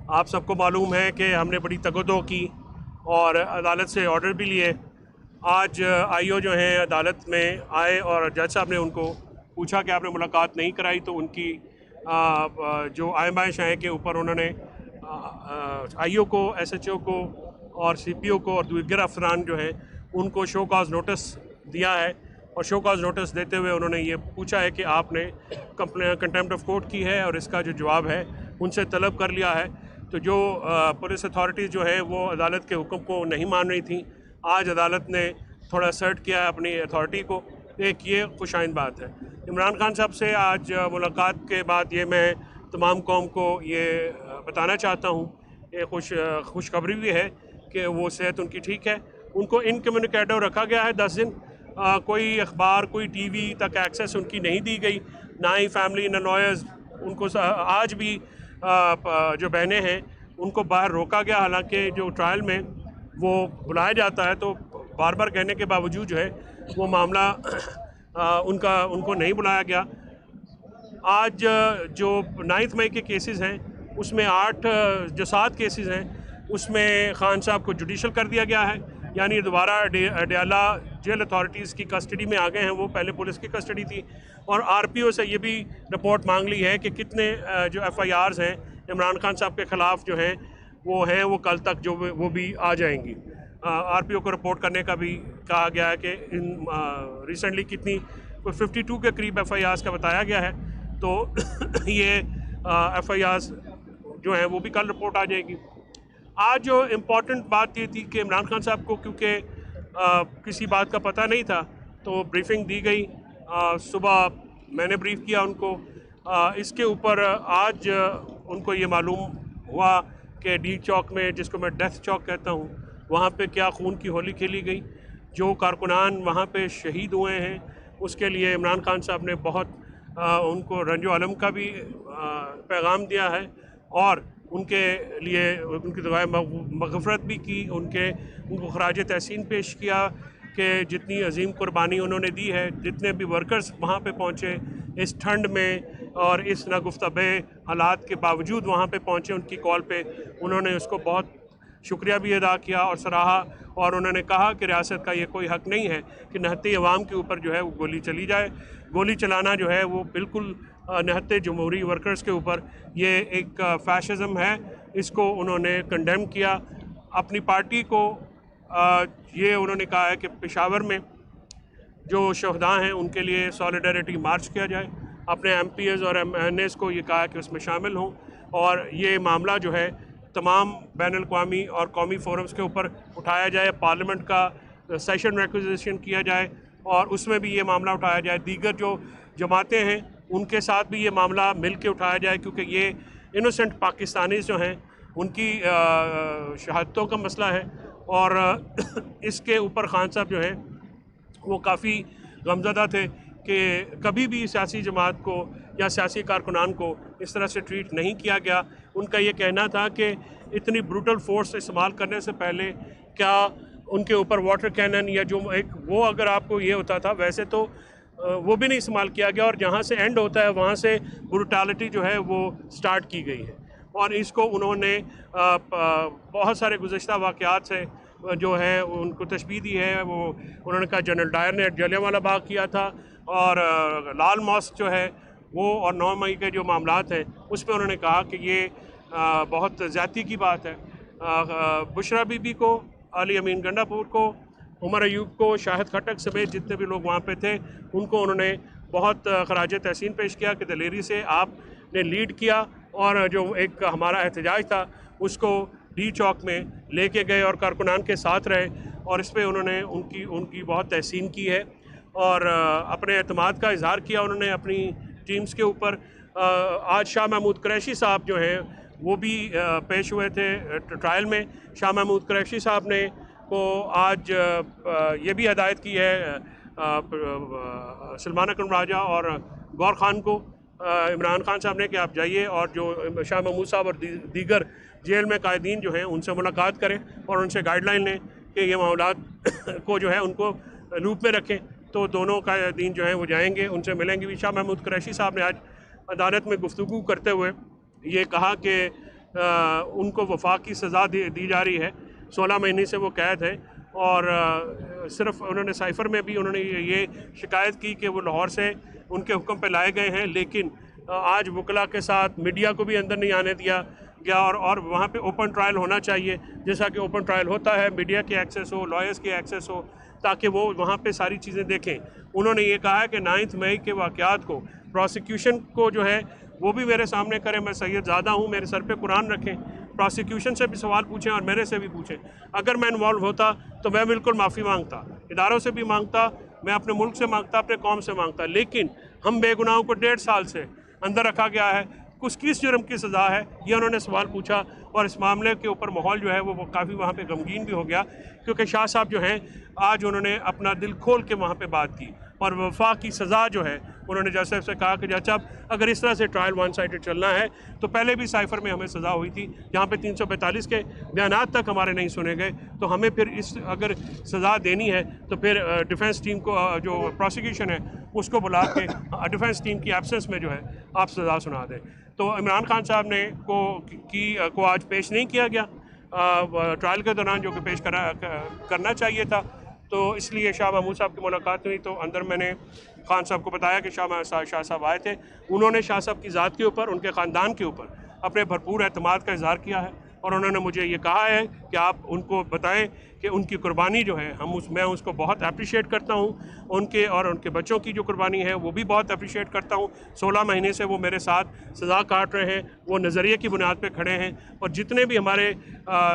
आप सबको मालूम है कि हमने बड़ी तगदो की और अदालत से ऑर्डर भी लिए। आज आईओ जो हैं अदालत में आए और जज साहब ने उनको पूछा कि आपने मुलाकात नहीं कराई, तो उनकी जो आयमाइश है के ऊपर उन्होंने आईओ को, एसएचओ को और सीपीओ को और दीगर अफसरान जो हैं उनको शो कॉज नोटिस दिया है। और शो कॉज नोटिस देते हुए उन्होंने ये पूछा है कि आपने कंटेम्प्ट ऑफ कोर्ट की है और इसका जो जवाब है उनसे तलब कर लिया है। तो जो पुलिस अथॉरिटीज़ जो है वो अदालत के हुक्म को नहीं मान रही थी, आज अदालत ने थोड़ा सर्ट किया है अपनी अथॉरिटी को। एक ये खुशाइन बात है। इमरान खान साहब से आज मुलाकात के बाद ये मैं तमाम कौम को ये बताना चाहता हूँ, ये खुशखबरी भी है कि वो सेहत उनकी ठीक है। उनको इनकम्युनिकेटो रखा गया है 10 दिन। कोई अखबार, कोई टीवी तक एक्सेस उनकी नहीं दी गई, ना ही फैमिली, ना लॉयर्स। उनको आज भी जो बहनें हैं उनको बाहर रोका गया, हालांकि जो ट्रायल में वो बुलाया जाता है तो बार बार कहने के बावजूद जो है वो मामला उनको नहीं बुलाया गया। आज जो 9 मई के केसेस हैं उसमें 7 केसेस हैं उसमें खान साहब को जुडिशल कर दिया गया है, यानी दोबारा अडयाला जेल अथॉरिटीज़ की कस्टडी में आ गए हैं। वो पहले पुलिस की कस्टडी थी। और आरपीओ से ये भी रिपोर्ट मांग ली है कि कितने जो एफआईआर्स हैं इमरान खान साहब के ख़िलाफ़ जो हैं वो कल तक जो वो भी आ जाएंगी। आरपीओ को रिपोर्ट करने का भी कहा गया है कि रिसेंटली कितनी कोई 52 के करीब एफआईआर्स का बताया गया है। तो ये एफआईआर्स जो हैं वो भी कल रिपोर्ट आ जाएगी। आज जो इम्पॉर्टेंट बात ये थी कि इमरान खान साहब को क्योंकि किसी बात का पता नहीं था तो ब्रीफिंग दी गई। सुबह मैंने ब्रीफ किया उनको। इसके ऊपर आज उनको ये मालूम हुआ कि डी चौक में, जिसको मैं डेथ चौक कहता हूँ, वहाँ पे क्या खून की होली खेली गई। जो कारकुनान वहाँ पे शहीद हुए हैं उसके लिए इमरान खान साहब ने बहुत उनको रंजो अलम का भी पैगाम दिया है और उनके लिए उनकी दुआएं मग़फ़रत भी की, उनको खराज तहसीन पेश किया कि जितनी अजीम कुर्बानी उन्होंने दी है। जितने भी वर्कर्स वहाँ पे पहुँचे इस ठंड में और इस नागुफ्ताबे हालात के बावजूद वहाँ पे पहुँचे, उनकी कॉल पे उन्होंने उसको बहुत शुक्रिया भी अदा किया और सराहा। और उन्होंने कहा कि रियासत का ये कोई हक़ नहीं है कि निहत्ते अवाम के ऊपर जो है वो गोली चली जाए। गोली चलाना जो है वो बिल्कुल निहत्ते जमहूरी वर्कर्स के ऊपर ये एक फैशिज़म है। इसको उन्होंने कंडेम किया। अपनी पार्टी को ये उन्होंने कहा है कि पेशावर में जो शहदा हैं उनके लिए सॉलिडारिटी मार्च किया जाए। अपने एमपीएस और एमएनएस को ये कहा कि उसमें शामिल हों और ये मामला जो है तमाम बैनुल-अक़वामी और कौमी फोरम्स के ऊपर उठाया जाए। पार्लियामेंट का सेशन रिक्विजिशन किया जाए और उसमें भी ये मामला उठाया जाए। दीगर जो जमातें हैं उनके साथ भी ये मामला मिल के उठाया जाए, क्योंकि ये इनोसेंट पाकिस्तानीज़ जो हैं उनकी शहादतों का मसला है। और इसके ऊपर खान साहब जो हैं वो काफ़ी गमज़दा थे कि कभी भी सियासी जमात को या सियासी कारकुनान को इस तरह से ट्रीट नहीं किया गया। उनका ये कहना था कि इतनी ब्रूटल फोर्स इस्तेमाल करने से पहले क्या उनके ऊपर वाटर कैनन या जो एक वो अगर आपको ये होता था, वैसे तो वो भी नहीं इस्तेमाल किया गया और जहाँ से एंड होता है वहाँ से ब्रूटैलिटी जो है वो स्टार्ट की गई है। और इसको उन्होंने बहुत सारे गुज़श्ता वाक़यात से जो है उनको तशबीह दी है। वो उन्होंने कहा जनरल डायर ने जलियांवाला बाग किया था और लाल मॉस्क जो है वो, और 9 मई के जो मामलात हैं उस पर उन्होंने कहा कि ये बहुत ज़्यादती की बात है। बुशरा बीबी को, अली अमीन गंडापुर को, उमर अयूब को, शाहिद खटक समेत जितने भी लोग वहाँ पे थे उनको उन्होंने बहुत खराज तहसीन पेश किया कि दिलेरी से आपने लीड किया और जो एक हमारा एहतजाज था उसको डी चौक में लेके गए और कारकुनान के साथ रहे। और इस पर उन्होंने उनकी बहुत तहसीन की है और अपने एतमाद का इजहार किया उन्होंने अपनी टीम्स के ऊपर। आज शाह महमूद कुरैशी साहब जो हैं वो भी पेश हुए थे ट्रायल में। शाह महमूद कुरैशी साहब ने को आज ये भी हदायत की है सलमान अकरम राजा और गौर खान को, इमरान खान साहब ने, कि आप जाइए और जो शाह महमूद साहब और दीगर जेल में कायदीन जो हैं उनसे मुलाकात करें और उनसे गाइडलाइन लें कि ये मामलात को जो है उनको लूप में रखें। तो दोनों कायदीन जो हैं वो जाएंगे, उनसे मिलेंगे भी। शाह महमूद कुरैशी साहब ने आज अदालत में गुफ्तगू करते हुए ये कहा कि उनको वफाकी सज़ा दी जा रही है। 16 महीने से वो कैद है और सिर्फ उन्होंने साइफ़र में भी उन्होंने ये शिकायत की कि वो लाहौर से उनके हुक्म पे लाए गए हैं, लेकिन आज वकला के साथ मीडिया को भी अंदर नहीं आने दिया गया और वहाँ पे ओपन ट्रायल होना चाहिए, जैसा कि ओपन ट्रायल होता है, मीडिया की एक्सेस हो, लॉयर्स की एक्सेस हो, ताकि वो वहाँ पे सारी चीज़ें देखें। उन्होंने ये कहा है कि 9 मई के वाक़यात को प्रोसिक्यूशन को जो है वो भी मेरे सामने करें, मैं सैयद ज़्यादा हूँ, मेरे सर पे कुरान रखें, प्रोसिक्यूशन से भी सवाल पूछें और मेरे से भी पूछें। अगर मैं इन्वॉल्व होता तो मैं बिल्कुल माफ़ी मांगता, इदारों से भी मांगता, मैं अपने मुल्क से मांगता, अपने कौम से मांगता, लेकिन हम बेगुनाहों को 1.5 साल से अंदर रखा गया है। किस जुर्म की सज़ा है, ये उन्होंने सवाल पूछा और इस मामले के ऊपर माहौल जो है वो काफ़ी वहाँ पे गमगीन भी हो गया, क्योंकि शाह साहब जो हैं आज उन्होंने अपना दिल खोल के वहाँ पे बात की और वफा की सज़ा जो है उन्होंने जज साहब से कहा कि जज साहब अगर इस तरह से ट्रायल वन साइडेड चलना है तो पहले भी साइफ़र में हमें सज़ा हुई थी, जहाँ पे 345 के बयानात तक हमारे नहीं सुने गए, तो हमें फिर इस अगर सज़ा देनी है तो फिर डिफेंस टीम को जो प्रोसिक्यूशन है उसको बुला के डिफेंस टीम की एब्सेंस में जो है आप सज़ा सुना दें। तो इमरान खान साहब ने को आज पेश नहीं किया गया ट्रायल के दौरान, जो कि पेश करना चाहिए था। तो इसलिए शाह महमूद साहब की मुलाकात हुई तो अंदर मैंने खान साहब को बताया कि शाह साहब आए थे। उन्होंने शाह साहब की ज़ात के ऊपर, उनके ख़ानदान के ऊपर अपने भरपूर एतमाद का इज़हार किया है और उन्होंने मुझे ये कहा है कि आप उनको बताएं कि उनकी कुर्बानी जो है मैं उसको बहुत अप्रिशिएट करता हूँ। उनके और उनके बच्चों की जो कुर्बानी है वो भी बहुत अप्रिशिएट करता हूँ। 16 महीने से वो मेरे साथ सज़ा काट रहे हैं, वो नज़रिए की बुनियाद पे खड़े हैं और जितने भी हमारे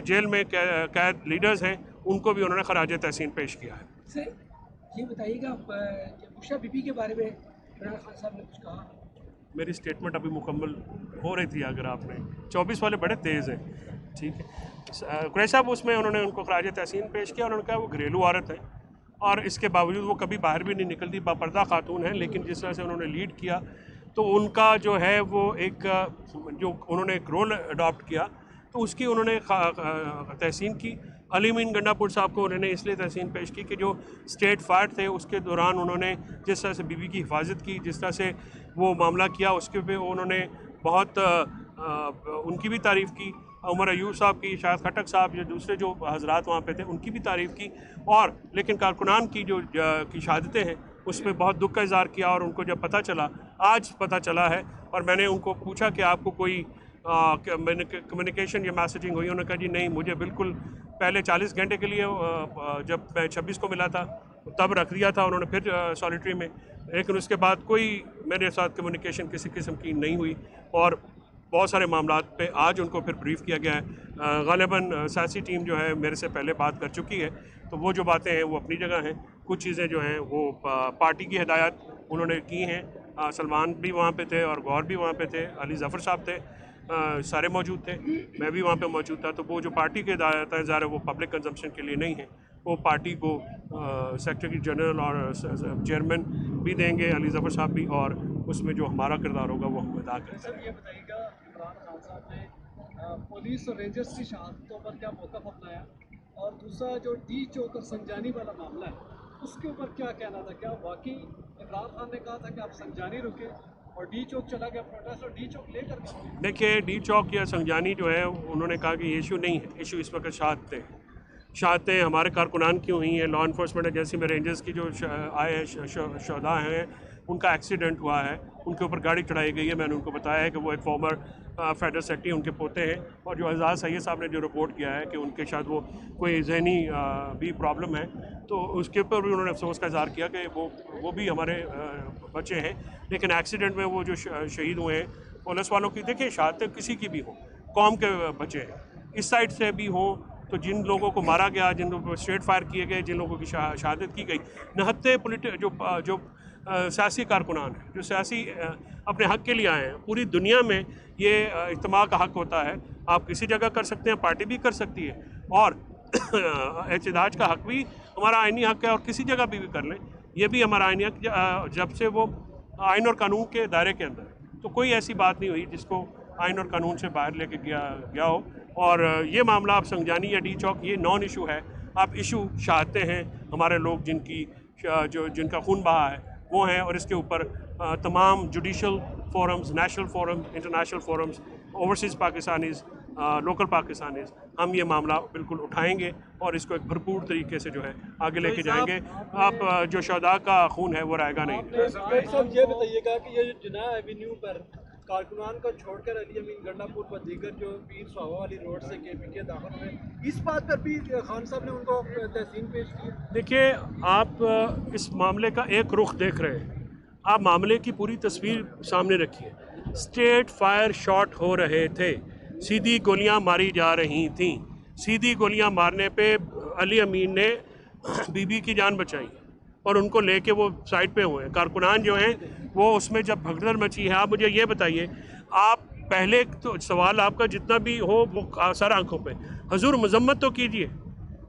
जेल में कैद लीडर्स हैं उनको भी उन्होंने खराज तहसीन पेश किया है। सर ये बताइएगा, बुशरा बीबी के बारे में इमरान खान साहब ने कुछ कहा? मेरी स्टेटमेंट अभी मुकम्मल हो रही थी, अगर आपने 24 वाले बड़े तेज़ हैं, ठीक है। कुरैशी साहब उसमें उन्होंने उनको खराज तहसीन पेश किया, उन्होंने कहा वो घरेलू औरत है और इसके बावजूद वो कभी बाहर भी नहीं निकलती, बापर्दा खातून है, लेकिन जिस तरह से उन्होंने लीड किया तो उनका जो है वो एक जो उन्होंने एक रोल अडॉप्ट किया तो उसकी उन्होंने तहसीन की। अली मीन गंडापुर साहब को उन्होंने इसलिए तहसीन पेश की कि जो स्टेट फायर थे उसके दौरान उन्होंने जिस तरह से बीबी की हिफाजत की, जिस तरह से वो मामला किया, उसके पे उन्होंने बहुत उनकी भी तारीफ़ की। उमर अयूब साहब की, शायद खटक साहब, जो दूसरे जो हजरात वहाँ पे थे उनकी भी तारीफ़ की और लेकिन कारकुनान की जो की शहादतें हैं उस पर बहुत दुख का इज़हार किया और उनको जब पता चला, आज पता चला है और मैंने उनको पूछा कि आपको कोई कम्युनिकेशन या मैसेजिंग हुई, उन्होंने कहा जी नहीं, मुझे बिल्कुल पहले 40 घंटे के लिए जब मैं 26 को मिला था तब रख दिया था उन्होंने फिर सॉलिटरी में, लेकिन उसके बाद कोई मेरे साथ कम्युनिकेशन किसी किस्म की नहीं हुई और बहुत सारे मामलात पे आज उनको फिर ब्रीफ किया गया है। ग़ालिबन सियासी टीम जो है मेरे से पहले बात कर चुकी है, तो वो जो बातें हैं वो अपनी जगह हैं, कुछ चीज़ें जो हैं वो पार्टी की हिदायत उन्होंने की हैं। सलमान भी वहाँ पे थे और गौर भी वहाँ पे थे, अली ज़फ़र साहब थे, सारे मौजूद थे, मैं भी वहाँ पे मौजूद था। तो वो जो पार्टी के हिदायत हैं ज़ाहिर वो पब्लिक कंजम्पशन के लिए नहीं है, वो पार्टी को सेक्रेटरी जनरल और चेयरमैन भी देंगे, अली ज़फ़र साहब भी, और उसमें जो हमारा किरदार होगा वो हम अदा करेंगे। सर ये बताइएगा, इमरान खान साहब ने पुलिस और रेंजर्स की शहादतों पर क्या मौक़िफ़ अपनाया, और दूसरा जो डी चौक और संजानी वाला मामला है उसके ऊपर क्या कहना था? क्या वाकई इमरान खान ने कहा था कि आप संजानी रुके और डी चौक चला गया प्रोटेस्ट और डी चौक लेकर? देखिए, डी चौक या संजानी जो है उन्होंने कहा कि ये इशू नहीं है, इशू इस वक्त शहादतें हमारे कारकुनान की हुई हैं। लॉ इन्फोर्समेंट एजेंसी में रेंजर्स की जो आए हैं शहदा हैं, उनका एक्सीडेंट हुआ है, उनके ऊपर गाड़ी चढ़ाई गई है। मैंने उनको बताया है कि वो एक फॉर्मर फेडरल सेक्रेटरी उनके पोते हैं, और जो एजाज़ सैयद साहब ने जो रिपोर्ट किया है कि उनके शायद वो कोई जहनी भी प्रॉब्लम है, तो उसके ऊपर भी उन्होंने अफसोस का इज़हार किया कि वो भी हमारे बच्चे हैं, लेकिन एक्सीडेंट में वो जो शहीद हुए हैं पुलिस वालों की, देखिए शहादतें किसी की भी हो, कौम के बच्चे हैं, इस साइड से भी हों, तो जिन लोगों को मारा गया, जिन लोगों को स्ट्रेट फायर किए गए, जिन लोगों की शहादत की गई, नहत्ते जो सियासी कारकुनान हैं, जो सियासी अपने हक़ के लिए आए हैं, पूरी दुनिया में ये इज्तिमा का हक़ होता है। आप किसी जगह कर सकते हैं, पार्टी भी कर सकती है, और एहतजाज का हक़ भी हमारा आइनी हक़ है, और किसी जगह भी कर लें, ये भी हमारा आइनी हक़, जब से वो आइन और कानून के दायरे के अंदर है। तो कोई ऐसी बात नहीं हुई जिसको आइन और कानून से बाहर लेके गया हो। और ये मामला आप संजानी या डी चौक, ये नॉन इशू है। आप इशू चाहते हैं हमारे लोग जिनका खून बहा है वो हैं, और इसके ऊपर तमाम judicial forums, national forum, international forums, overseas Pakistanis local Pakistanis, हम ये मामला बिल्कुल उठाएंगे और इसको एक भरपूर तरीके से जो है आगे लेके जाएंगे। अब जो शहदा का खून है वो रहेगा नहीं। साहब ये बताइएगा कि ये जिना एवेन्यू पर कारकुनान को छोड़कर अली अमीन गंडापुर पर दीगर जो पीर सुहावा वाली रोड से KPK दाखिल हुए, इस बात पर भी खान साहब ने उनको तहसीन पेश की। देखिए, आप इस मामले का एक रुख देख रहे हैं, आप मामले की पूरी तस्वीर सामने रखिए। स्ट्रेट फायर शॉट हो रहे थे, सीधी गोलियां मारी जा रही थीं। सीधी गोलियां मारने पे अली अमीन ने बीबी की जान बचाई और उनको लेके वो साइड पे हुए हैं। कारकुनान जो हैं वो उसमें जब भगदड़ मची है। आप मुझे ये बताइए, आप पहले तो सवाल आपका जितना भी हो वो सर आंखों पे, हजूर मजम्मत तो कीजिए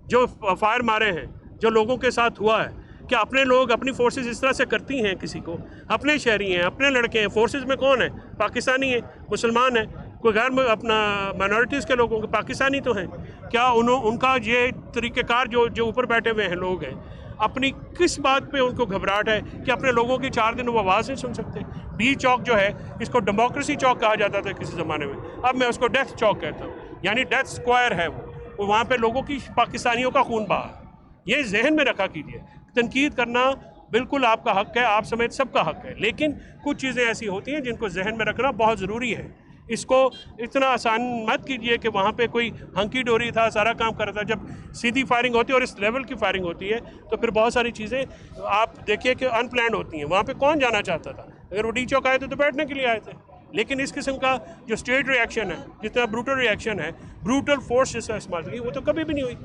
जो फायर मारे हैं, जो लोगों के साथ हुआ है। क्या अपने लोग अपनी फोर्सेस इस तरह से करती हैं किसी को? अपने शहरी हैं, अपने लड़के हैं, फोर्सेस में कौन है? पाकिस्तानी है, मुसलमान है, कोई गैर अपना माइनॉरिटीज़ के लोगों के पाकिस्तानी तो हैं। क्या उनका ये तरीक़ेकार जो ऊपर बैठे हुए हैं लोग हैं, अपनी किस बात पे उनको घबराहट है कि अपने लोगों की 4 दिन वो आवाज़ नहीं सुन सकते? बी चौक जो है, इसको डेमोक्रेसी चौक कहा जाता था किसी ज़माने में, अब मैं उसको डेथ चौक कहता हूँ, यानी डेथ स्क्वायर है वो वहाँ पे लोगों की, पाकिस्तानियों का खून बहा। ये जहन में रखा कीजिए। तनकीद करना बिल्कुल आपका हक़ है, आप समेत सबका हक़ है, लेकिन कुछ चीज़ें ऐसी होती हैं जिनको जहन में रखना बहुत ज़रूरी है। इसको इतना आसान मत कीजिए कि वहाँ पे कोई हंकी डोरी था, सारा काम कर रहा था। जब सीधी फायरिंग होती है और इस लेवल की फायरिंग होती है तो फिर बहुत सारी चीज़ें आप देखिए कि अनप्लान्ड होती हैं। वहाँ पे कौन जाना चाहता था? अगर वो डी चौक आए थे तो बैठने के लिए आए थे। लेकिन इस किस्म का जो स्टेट रिएक्शन है, जितना ब्रूटल रिएक्शन है, ब्रूटल फोर्स जिसका इस्तेमाल की, वो तो कभी भी नहीं हुई।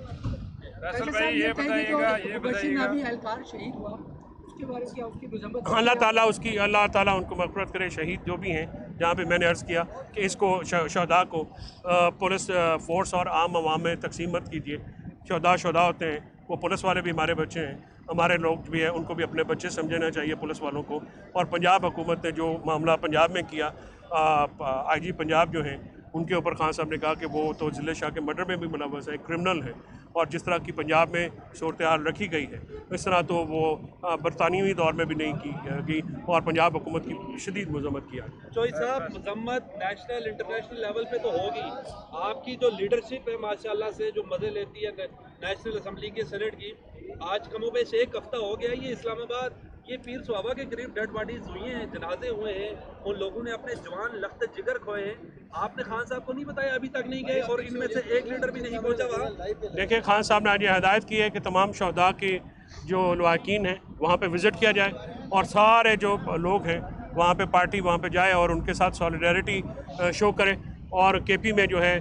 अल्लाह ताला उनको मग़फ़िरत करे। शहीद जो भी हैं, जहाँ पे मैंने अर्ज़ किया कि इसको शहदा को पुलिस फोर्स और आम आवाम में तकसीम मत कीजिए। शहदा होते हैं, वो पुलिस वाले भी हमारे बच्चे हैं, हमारे लोग भी हैं, उनको भी अपने बच्चे समझना चाहिए पुलिस वालों को। और पंजाब हुकूमत ने जो मामला पंजाब में किया, IG पंजाब जो हैं उनके ऊपर खान साहब ने कहा कि वो तो ज़िले शाह के मर्डर में भी मुलव्वस है, क्रिमिनल है। और जिस तरह की पंजाब में सूरत हाल रखी गई है, इस तरह तो वो बरतानवी दौर में भी नहीं की गई और पंजाब हुकूमत की शदीद मजम्मत किया। चौधरी साहब, मजम्मत नेशनल इंटरनेशनल लेवल पे तो होगी, आपकी जो लीडरशिप है माशाल्लाह से जो मज़े लेती है नेशनल असम्बली के सेनेट की, आज कमोबेश 1 हफ्ता हो गया ये इस्लामाबाद, ये पीर सुहावा के करीब डेड बॉडीज हुई हैं, जनाजे हुए हैं, उन लोगों ने अपने जवान लख्त जिगर खोए हैं। आपने खान साहब को नहीं बताया? अभी तक नहीं गए और इनमें से एक लीडर भी नहीं पहुंचा वहाँ। देखिए, खान साहब ने आज ये हिदायत की है कि तमाम शहदा के जो लवाकिन हैं वहाँ पे विज़िट किया जाए और सारे जो लोग हैं वहाँ पे पार्टी वहाँ पे जाए और उनके साथ सॉलिडारिटी शो करे। और KP में जो है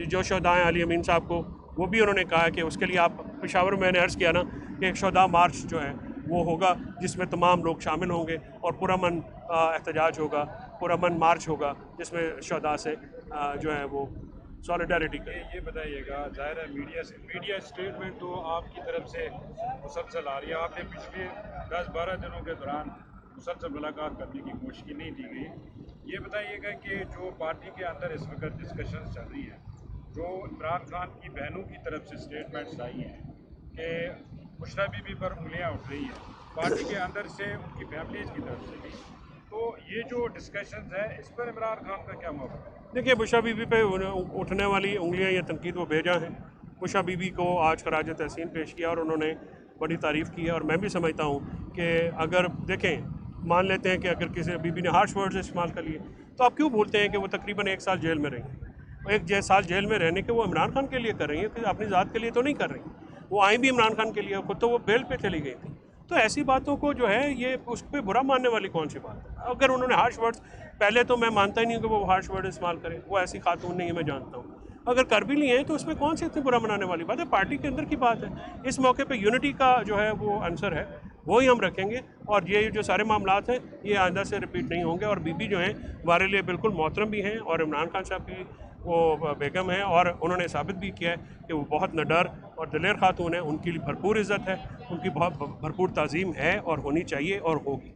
जो शहदा हैं अली अमीन साहब को, वो भी उन्होंने कहा कि उसके लिए आप पेशावर में मैंने अर्ज़ किया ना कि एक शहदा मार्च जो है वो होगा जिसमें तमाम लोग शामिल होंगे और पुरअमन एहतजाज होगा, पुरअमन मार्च होगा जिसमें शहदा से जो है वो सॉलिडारिटी करें। ये बताइएगा, ज़ाहिर है मीडिया स्टेटमेंट तो आपकी तरफ से मुसलसल आ रही है। आपने पिछले 10-12 दिनों के दौरान मुसलसल मुलाकात करने की कोशिश नहीं की गई। ये बताइएगा कि जो पार्टी के अंदर इस वक्त डिस्कशन चल रही है, जो इमरान खान की बहनों की तरफ से स्टेटमेंट्स आई हैं कि बुशरा बीबी पर उंगलियां उठ रही हैं, पार्टी के अंदर से उनकी फैमिलीज की तरफ से भी, तो ये जो डिस्कशंस है इस पर इमरान खान का क्या मौक़िफ़ है? देखिए, बुशरा बीबी पे उठने वाली उंगलियां या तनकीद वो भेजा है। बुशरा बीबी को आज खराज तहसीन पेश किया और उन्होंने बड़ी तारीफ़ की है। और मैं भी समझता हूँ कि अगर देखें, मान लेते हैं कि अगर किसी बीबी ने हार्श वर्ड्स इस्तेमाल कर लिए तो आप क्यों बोलते हैं कि वो तकरीबन 1 साल जेल में रही? 1 साल जेल में रहने के वो इमरान खान के लिए कर रही है, कि अपनी ज़ात के लिए तो नहीं कर रही। वो आई भी इमरान खान के लिए, खुद तो वो बेल पे चली गई थी। तो ऐसी बातों को जो है ये उस पर बुरा मानने वाली कौन सी बात है? अगर उन्होंने हार्श वर्ड्स, पहले तो मैं मानता ही नहीं हूँ कि वो हार्श वर्ड इस्तेमाल करें, वो ऐसी खातून नहीं है, मैं जानता हूँ। अगर कर भी लिए हैं तो उसमें कौन सी इतनी बुरा मनाने वाली बात है? पार्टी के अंदर की बात है। इस मौके पे यूनिटी का जो है वो आंसर है, वो ही हम रखेंगे। और ये जो सारे मामलात हैं ये आइंदा से रिपीट नहीं होंगे। और बीबी जो हैं हमारे लिए बिल्कुल मोहतरम भी हैं और इमरान खान साहब की वो बेगम है और उन्होंने साबित भी किया है कि वो बहुत निडर और दिलेर खातून है। उनकी लिए भरपूर इज़्ज़त है, उनकी बहुत भरपूर ताज़ीम है और होनी चाहिए और होगी।